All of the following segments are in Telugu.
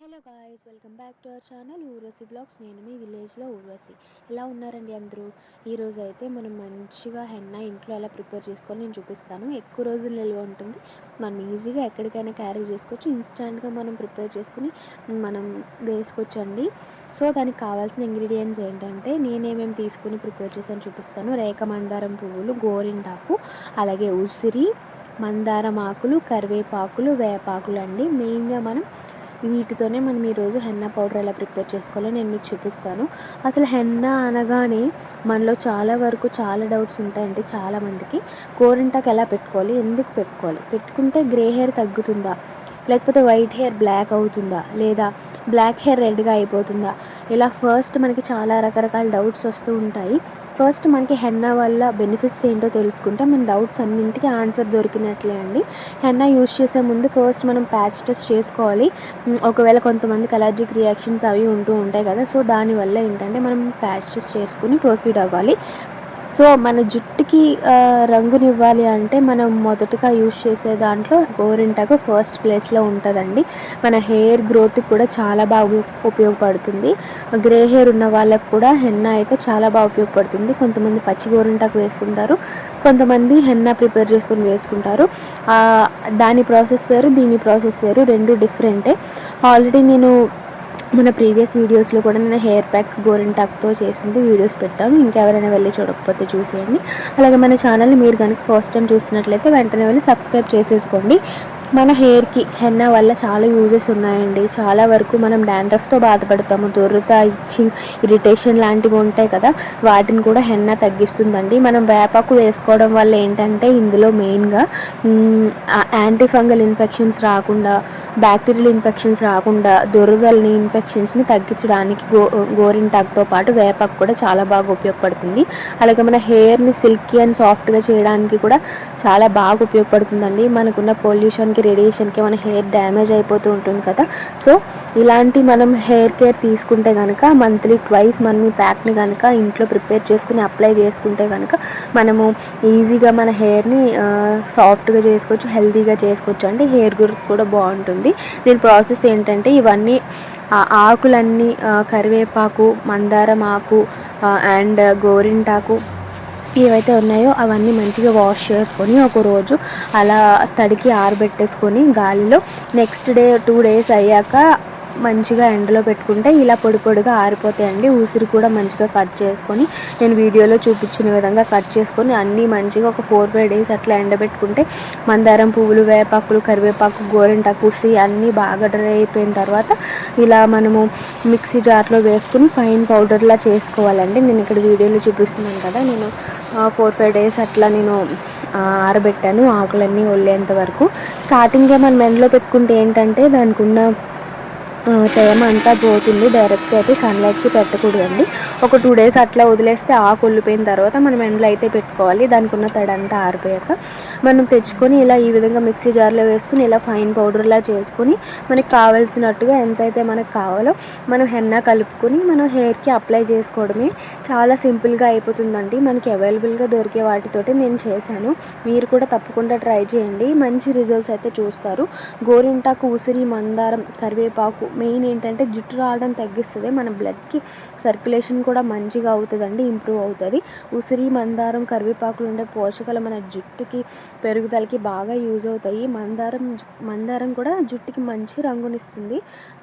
Hello guys, welcome back to our channel Urvashi blogs. నేను మీ విలేజ్లో ఊర్వశి. ఎలా ఉన్నారండి అందరూ? ఈరోజు అయితే మనం మంచిగా హెన్నా ఇంట్లో ఎలా ప్రిపేర్ చేసుకొని నేను చూపిస్తాను. ఎక్కువ రోజులు నిల్వ ఉంటుంది, మనం ఈజీగా ఎక్కడికైనా క్యారీ చేసుకోవచ్చు. ఇన్స్టాంట్గా మనం ప్రిపేర్ చేసుకుని మనం వేసుకోవచ్చండి. సో దానికి కావాల్సిన ఇంగ్రీడియంట్స్ ఏంటంటే నేనేమేమి తీసుకుని ప్రిపేర్ చేశాను చూపిస్తాను. రేఖ మందారం పువ్వులు, గోరింటాకు, అలాగే ఉసిరి, మందారం ఆకులు, కరివేపాకులు, వేపాకులు అండి. మెయిన్గా వీటితోనే మనం ఈరోజు హెన్నా పౌడర్ ఎలా ప్రిపేర్ చేసుకోవాలో నేను మీకు చూపిస్తాను. అసలు హెన్నా అనగానే మనలో చాలా వరకు చాలా డౌట్స్ ఉంటాయండి చాలామందికి. గోరింటాకు ఎలా పెట్టుకోవాలి, ఎందుకు పెట్టుకోవాలి, పెట్టుకుంటే గ్రే హెయిర్ తగ్గుతుందా, లేకపోతే వైట్ హెయిర్ బ్లాక్ అవుతుందా, లేదా బ్లాక్ హెయిర్ రెడ్గా అయిపోతుందా, ఇలా ఫస్ట్ మనకి చాలా రకరకాల డౌట్స్ వస్తూ ఉంటాయి. ఫస్ట్ మనకి హెన్నా వల్ల బెనిఫిట్స్ ఏంటో తెలుసుకుంటే మన డౌట్స్ అన్నింటికి ఆన్సర్ దొరికినట్లే అండి. హెన్నా యూస్ చేసే ముందు ఫస్ట్ మనం ప్యాచ్ టెస్ట్ చేసుకోవాలి. ఒకవేళ కొంతమందికి అలర్జిక్ రియాక్షన్స్ అవి ఉంటూ ఉంటాయి కదా, సో దానివల్ల ఏంటంటే మనం ప్యాచ్ టెస్ట్ చేసుకుని ప్రొసీడ్ అవ్వాలి. సో మన జుట్టుకి రంగునివ్వాలి అంటే మనం మొదటగా యూస్ చేసే దాంట్లో గోరింటాకు ఫస్ట్ ప్లేస్లో ఉంటుందండి. మన హెయిర్ గ్రోత్కి కూడా చాలా బాగా ఉపయోగపడుతుంది. గ్రే హెయిర్ ఉన్న వాళ్ళకు కూడా హెన్నా అయితే చాలా బాగా ఉపయోగపడుతుంది. కొంతమంది పచ్చి గోరింటాకు వేసుకుంటారు, కొంతమంది హెన్నా ప్రిపేర్ చేసుకొని వేసుకుంటారు. దాని ప్రాసెస్ వేరు, దీని ప్రాసెస్ వేరు, రెండు డిఫరెంటే. ఆల్రెడీ నేను మన ప్రీవియస్ వీడియోస్లో కూడా నేను హెయిర్ ప్యాక్ గోరింటాకుతో చేసింది వీడియోస్ పెట్టాను. ఇంకెవరైనా వెళ్ళి చూడకపోతే చూసేయండి. అలాగే మన ఛానల్ని మీరు కనుక ఫస్ట్ టైం చూసినట్లయితే వెంటనే వెళ్ళి సబ్స్క్రైబ్ చేసేసుకోండి. మన హెయిర్కి హెన్నా వల్ల చాలా యూజెస్ ఉన్నాయండి. చాలా వరకు మనం డాండ్రఫ్తో బాధపడతాము, దురద, ఇచ్చింగ్, ఇరిటేషన్ లాంటివి ఉంటాయి కదా, వాటిని కూడా హెన్నా తగ్గిస్తుందండి. మనం వేపాకు వేసుకోవడం వల్ల ఏంటంటే ఇందులో మెయిన్గా యాంటీ ఫంగల్ ఇన్ఫెక్షన్స్ రాకుండా, బ్యాక్టీరియల్ ఇన్ఫెక్షన్స్ రాకుండా, దురదల్ని, ఇన్ఫెక్షన్స్ని తగ్గించడానికి గోరింటాకుతో పాటు వేపాకు కూడా చాలా బాగా ఉపయోగపడుతుంది. అలాగే మన హెయిర్ని సిల్కీ అండ్ సాఫ్ట్గా చేయడానికి కూడా చాలా బాగా ఉపయోగపడుతుందండి. మనకున్న పొల్యూషన్కి, రేడియేషన్కి మన హెయిర్ డ్యామేజ్ అయిపోతూ ఉంటుంది కదా, సో ఇలాంటి మనం హెయిర్ కేర్ తీసుకుంటే కనుక మంత్లీ ట్వైస్ మనం ఈ ప్యాక్ని కనుక ఇంట్లో ప్రిపేర్ చేసుకుని అప్లై చేసుకుంటే కనుక మనము ఈజీగా మన హెయిర్ని సాఫ్ట్గా చేసుకోవచ్చు, హెల్తీగా చేసుకోవచ్చు అండి. హెయిర్ గ్రోత్ కూడా బాగుంటుంది. దీని ప్రాసెస్ ఏంటంటే ఇవన్నీ ఆకులన్నీ కరివేపాకు, మందారం ఆకు అండ్ గోరింటాకు ఏవైతే ఉన్నాయో అవన్నీ మంచిగా వాష్ చేసుకొని ఒకరోజు అలా తడికి ఆరబెట్టేసుకొని గాలిలో, నెక్స్ట్ డే 2 days అయ్యాక మంచిగా ఎండలో పెట్టుకుంటే ఇలా పొడి పొడిగా ఆరిపోతాయండి. ఉసిరి కూడా మంచిగా కట్ చేసుకొని నేను వీడియోలో చూపించిన విధంగా కట్ చేసుకొని అన్నీ మంచిగా ఒక 4-5 days అట్లా ఎండబెట్టుకుంటే మందారం పువ్వులు, వేపాకులు, కరివేపాకు, గోరింటాకు, ఉసిరి అన్నీ బాగా డ్రై అయిపోయిన తర్వాత ఇలా మనము మిక్సీ జార్లో వేసుకుని ఫైన్ పౌడర్లా చేసుకోవాలండి. నేను ఇక్కడ వీడియోలో చూపిస్తున్నాను కదా, నేను 4-5 days అట్లా నేను ఆరబెట్టాను ఆకులన్నీ ఒళ్ళేంత వరకు. స్టార్టింగ్లో మనం ఎండలో పెట్టుకుంటే ఏంటంటే దానికి ఉన్న తేమ అంతా పోతుంది. డైరెక్ట్గా అయితే సన్లైట్కి పెట్టకూడదండి. ఒక 2 days అట్లా వదిలేస్తే ఆకు ఒళ్ళిపోయిన తర్వాత మనం ఎండలో అయితే పెట్టుకోవాలి. దానికి ఉన్న తడి అంతా ఆరిపోయాక మనం తెచ్చుకొని ఇలా ఈ విధంగా మిక్సీ జార్లో వేసుకుని ఇలా ఫైన్ పౌడర్లా చేసుకుని మనకి కావాల్సినట్టుగా ఎంతైతే మనకు కావాలో మనం హెన్నా కలుపుకొని మనం హెయిర్కి అప్లై చేసుకోవడమే. చాలా సింపుల్గా అయిపోతుందండి. మనకి అవైలబుల్గా దొరికే వాటితోటి నేను చేశాను. మీరు కూడా తప్పకుండా ట్రై చేయండి, మంచి రిజల్ట్స్ అయితే చూస్తారు. గోరింటాకు, ఉసిరి, మందారం, కరివేపాకు మెయిన్ ఏంటంటే జుట్టు రావడం తగ్గిస్తుంది, మన బ్లడ్కి సర్క్యులేషన్ కూడా మంచిగా అవుతుందండి, ఇంప్రూవ్ అవుతుంది. ఉసిరి, మందారం, కరివేపాకులు ఉండే పోషకాలు మన జుట్టుకి పెరుగుదలకి బాగా యూజ్ అవుతాయి. మందారం కూడా జుట్టుకి మంచి రంగునిస్తుంది.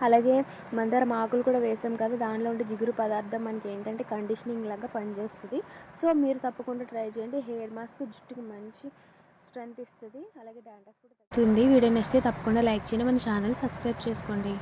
అలాగే మందారం ఆకులు కూడా వేసాం కదా, దానిలో ఉండే జిగురు పదార్థం మనకి ఏంటంటే కండిషనింగ్ లాగా పనిచేస్తుంది. సో మీరు తప్పకుండా ట్రై చేయండి. హెయిర్ మాస్క్ జుట్టుకి మంచి స్ట్రెంగ్త్ ఇస్తుంది, అలాగే డాండ్రఫ్ కూడా తగ్గుతుంది. వీడియో నచ్చితే తప్పకుండా లైక్ చేయండి, మన ఛానల్ సబ్స్క్రైబ్ చేసుకోండి.